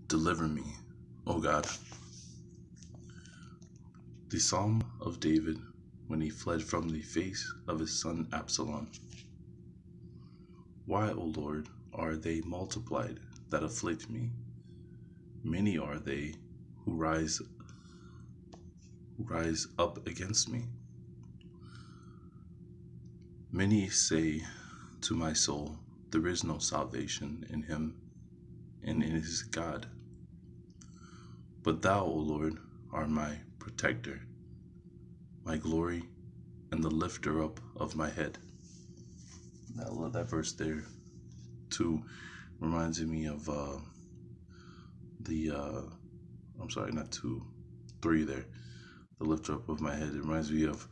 Deliver me, O God. The Psalm of David when he fled from the face of his son Absalom. Why, O Lord, are they multiplied that afflict me? Many are they who rise up against me. Many say to my soul, there is no salvation in him and in his God. But thou, O Lord, art my protector, my glory, and the lifter up of my head. I love that verse there too. Reminds me of I'm sorry, not 2, 3 there. The lifter up of my head. It reminds me of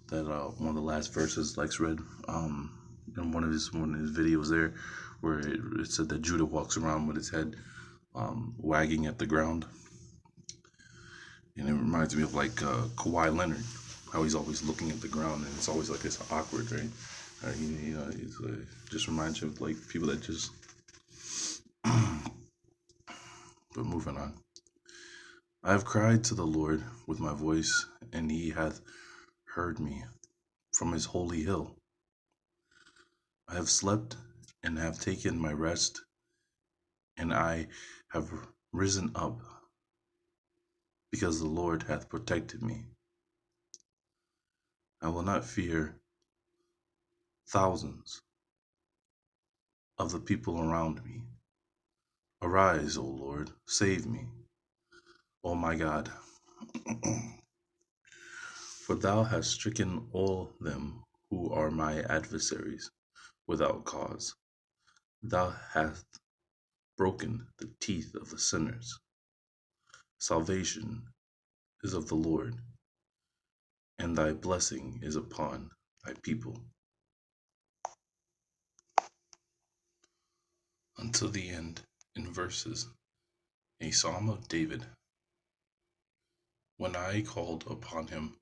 that one of the last verses Lex read in one of his videos there, where it said that Judah walks around with his head wagging at the ground. And it reminds me of like Kawhi Leonard, how he's always looking at the ground, and it's always like it's awkward, right? It just reminds you of like people that just. But moving on. I have cried to the Lord with my voice, and he hath heard me from his holy hill. I have slept and have taken my rest, and I have risen up, because the Lord hath protected me. I will not fear thousands of the people around me. Arise, O Lord, save me, O my God. For thou hast stricken all them who are my adversaries without cause. Thou hast broken the teeth of the sinners. Salvation is of the Lord, and thy blessing is upon thy people. Until the end, in verses, a psalm of David. When I called upon him,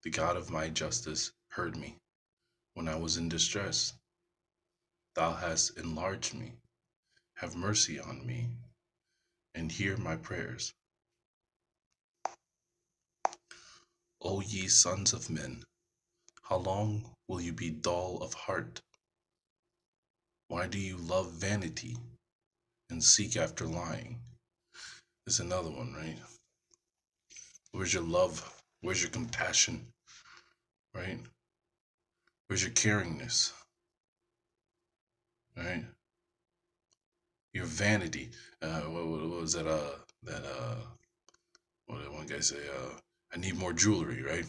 the God of my justice heard me. When I was in distress, thou hast enlarged me. Have mercy on me, and hear my prayers. O ye sons of men, how long will you be dull of heart? Why do you love vanity and seek after lying? There's another one, right? Where's your love? Where's your compassion? Right? Where's your caringness? Right? Your vanity. What was that? What did one guy say? I need more jewelry, right?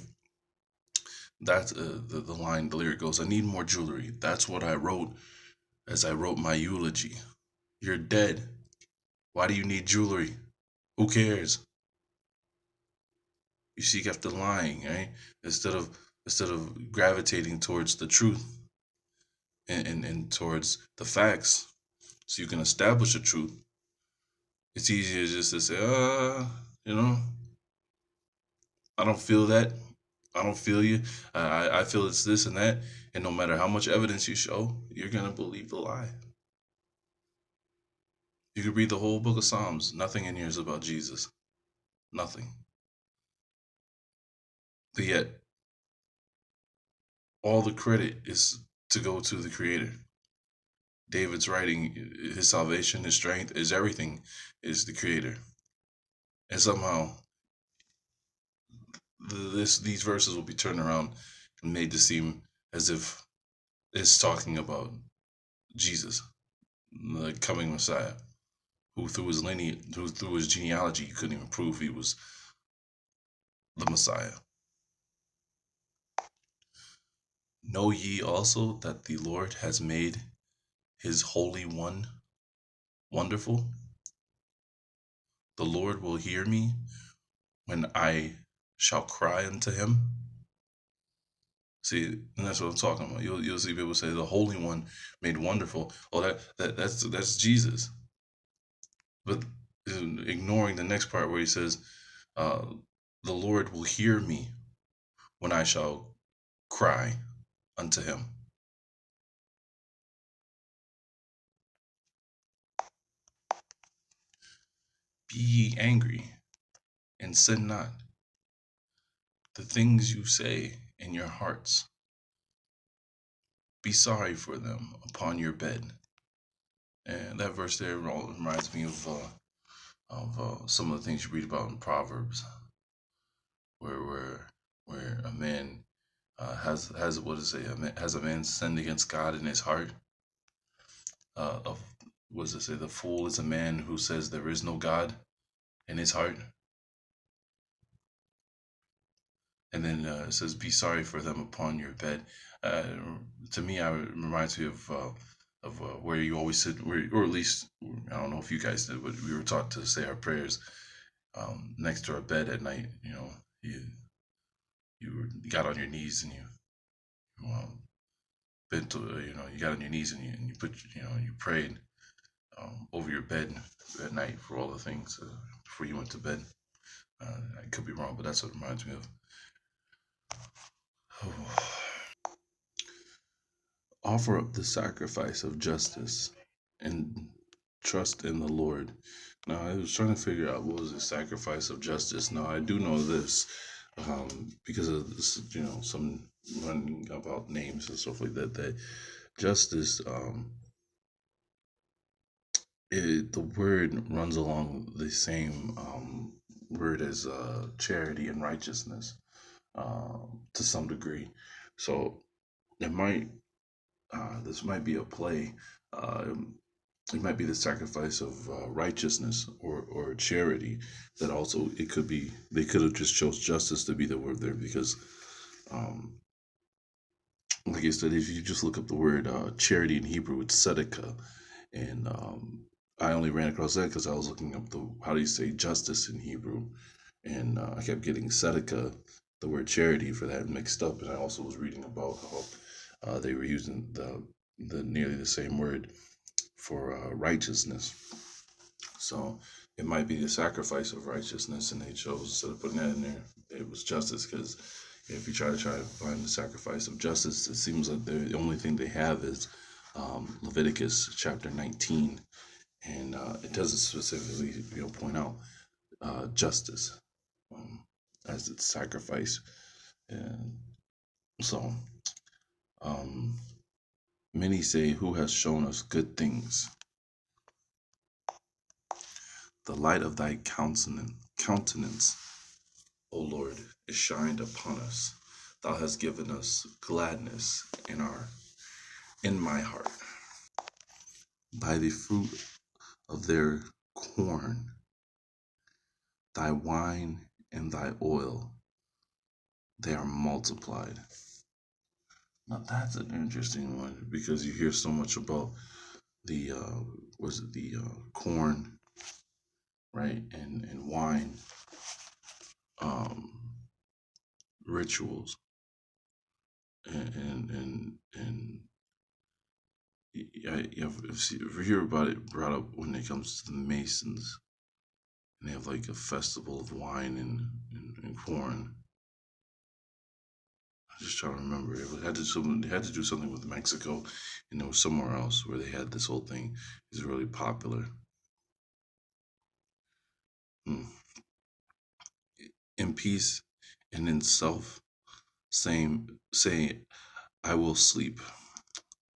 That's the line, the lyric goes, I need more jewelry. That's what I wrote as I wrote my eulogy. You're dead. Why do you need jewelry? Who cares? You seek after lying, right? Instead of gravitating towards the truth and towards the facts, so you can establish the truth. It's easier just to say, I don't feel that. I don't feel you. I feel it's this and that. And no matter how much evidence you show, you're going to believe the lie. You could read the whole book of Psalms. Nothing in here is about Jesus. Nothing. But yet, all the credit is to go to the Creator. David's writing, his salvation, his strength, his everything is the Creator. And somehow, these verses will be turned around and made to seem as if it's talking about Jesus, the coming Messiah, who through his lineage, through his genealogy, you couldn't even prove he was the Messiah. Know ye also that the Lord has made his Holy One wonderful? The Lord will hear me when I shall cry unto him. See, and that's what I'm talking about. You'll see people say the Holy One made wonderful. Oh, that's Jesus. But ignoring the next part where he says, the Lord will hear me when I shall cry unto him. Be ye angry, and sin not. The things you say in your hearts, be sorry for them upon your bed. And that verse there reminds me of some of the things you read about in Proverbs, where a man has what does it say? Has a man sinned against God in his heart? Of what does it say? The fool is a man who says there is no God in his heart. And then it says, "Be sorry for them upon your bed." Uh, to me, it reminds me of where you always sit, or at least I don't know if you guys did, but we were taught to say our prayers next to our bed at night. You got on your knees and bent to, you got on your knees and you put you prayed over your bed at night for all the things before you went to bed. I could be wrong, but that's what it reminds me of. Offer up the sacrifice of justice and trust in the Lord. Now, I was trying to figure out what was the sacrifice of justice. Now, I do know this because of this, some running about names and stuff like that. That justice, the word runs along the same word as charity and righteousness to some degree. So it might this might be a play. It might be the sacrifice of righteousness or charity. That also it could be. They could have just chose justice to be the word there because, um, like I said, if you just look up the word charity in Hebrew, it's tzedakah, and I only ran across that because I was looking up the how do you say justice in Hebrew, and I kept getting tzedakah, the word charity, for that mixed up, and I also was reading about how they were using the nearly the same word for righteousness. So it might be the sacrifice of righteousness, and they chose instead of putting that in there, it was justice. Because if you try to find the sacrifice of justice, it seems like the only thing they have is Leviticus chapter 19, and it doesn't specifically point out justice as its sacrifice. And so many say, "Who has shown us good things? The light of thy countenance, O Lord, is shined upon us. Thou hast given us gladness in my heart. By the fruit of their corn, thy wine and thy oil, they are multiplied." Now that's an interesting one because you hear so much about the corn, right, and wine rituals, and I hear about it brought up when it comes to the Masons, and they have like a festival of wine and corn. I'm just trying to remember. They had to do something with Mexico, and it was somewhere else where they had this whole thing. It's really popular. In peace and in self, say, I will sleep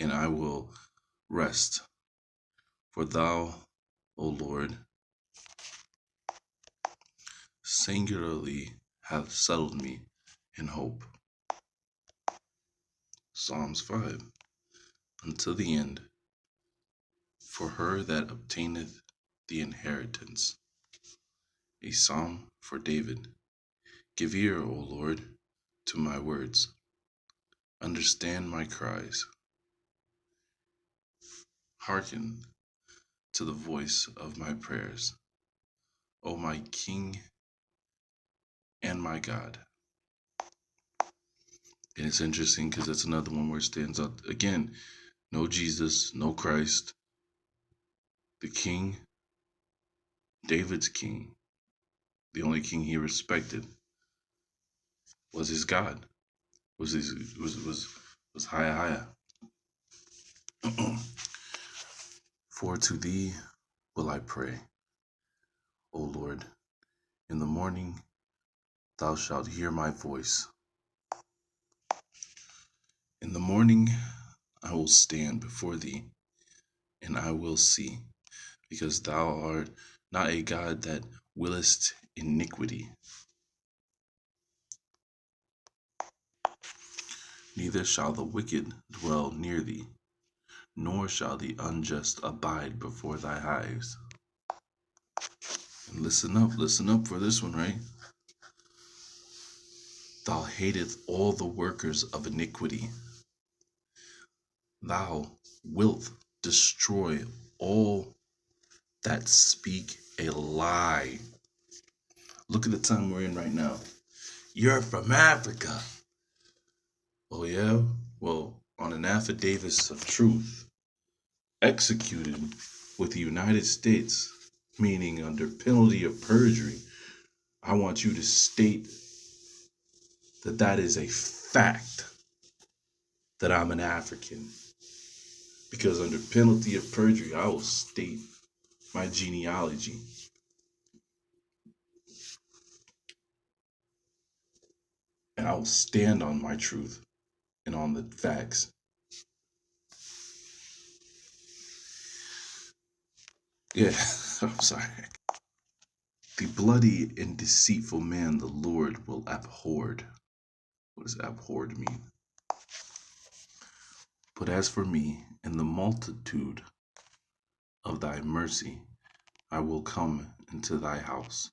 and I will rest, for thou, O Lord, singularly hath settled me in hope. Psalms 5, until the end, for her that obtaineth the inheritance. A psalm for David. Give ear, O Lord, to my words. Understand my cries. Hearken to the voice of my prayers, O my King and my God. And it's interesting because that's another one where it stands out. Again, no Jesus, no Christ. The king, David's king, the only king he respected was his God, was High. For to thee will I pray, O In the morning thou shalt hear my voice. In the morning I will stand before thee, and I will see, because thou art not a God that willest iniquity, neither shall the wicked dwell near thee, nor shall the unjust abide before thy eyes. And listen up for this one, right? Thou hatest all the workers of iniquity. Thou wilt destroy all that speak a lie. Look at the time we're in right now. You're from Africa. Oh, yeah? Well, on an affidavit of truth, executed with the United States, meaning under penalty of perjury, I want you to state that that is a fact that I'm an African. Because under penalty of perjury, I will state my genealogy. And I will stand on my truth and on the facts. Yeah, I'm sorry. The bloody and deceitful man the Lord will abhor. What does abhorred mean? But as for me, in the multitude of thy mercy, I will come into thy house.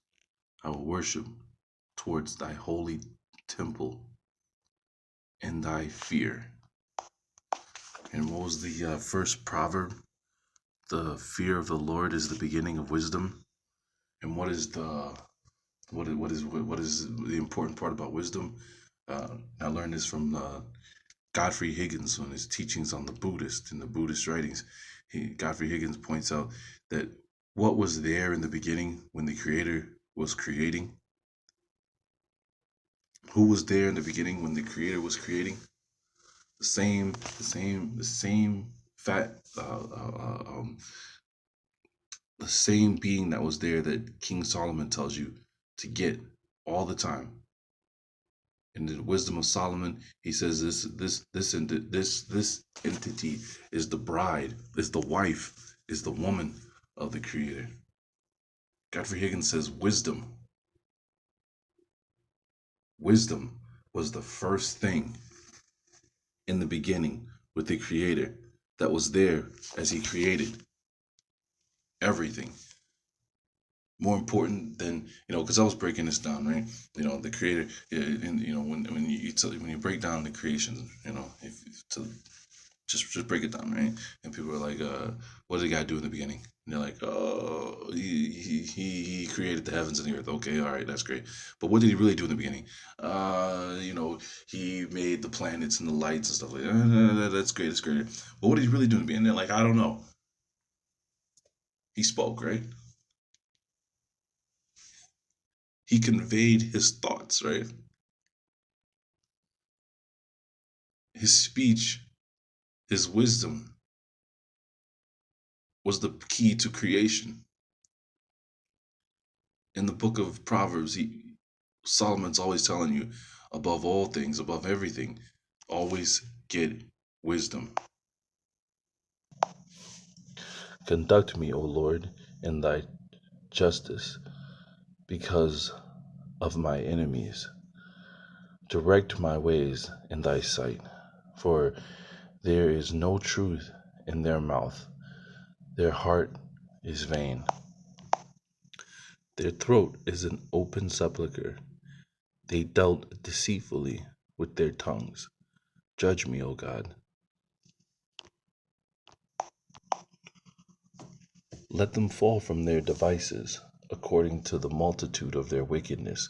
I will worship towards thy holy temple in thy fear. And what was the first proverb? The fear of the Lord is the beginning of wisdom. And what is the important part about wisdom? I learned this from Godfrey Higgins on his teachings on the Buddhist writings. Godfrey Higgins points out that what was there in the beginning when the Creator was creating? Who was there in the beginning when the Creator was creating? The same the same being that was there that King Solomon tells you to get all the time. In the Wisdom of Solomon, he says this entity is the bride, is the wife, is the woman of the Creator. Godfrey Higgins says wisdom was the first thing in the beginning with the Creator that was there as he created everything. More important than, because I was breaking this down, right? The Creator, and when you break down the creation, to just break it down, right? And people are like, what did God do in the beginning? And they're like, oh, he created the heavens and the earth. Okay, all right, that's great. But what did he really do in the beginning? He made the planets and the lights and stuff like that. That's great, that's great. But what did he really do in the beginning? They're like, I don't know. He spoke, right? He conveyed his thoughts, right? His speech, his wisdom was the key to creation. In the book of Proverbs, Solomon's always telling you, above all things, above everything, always get wisdom. Conduct me, O Lord, in thy justice because of my enemies. Direct my ways in thy sight, for there is no truth in their mouth. Their heart is vain. Their throat is an open sepulchre. They dealt deceitfully with their tongues. Judge me, O God. Let them fall from their devices, according to the multitude of their wickedness.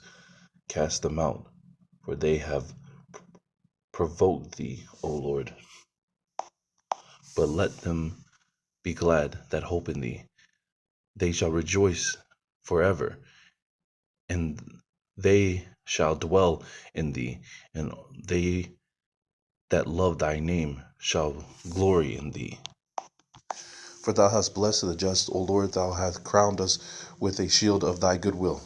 Cast them out, for they have provoked thee, O Lord. But let them be glad that hope in thee. They shall rejoice forever, and they shall dwell in thee, and they that love thy name shall glory in thee. For thou hast blessed the just, O Lord, thou hast crowned us with a shield of thy goodwill.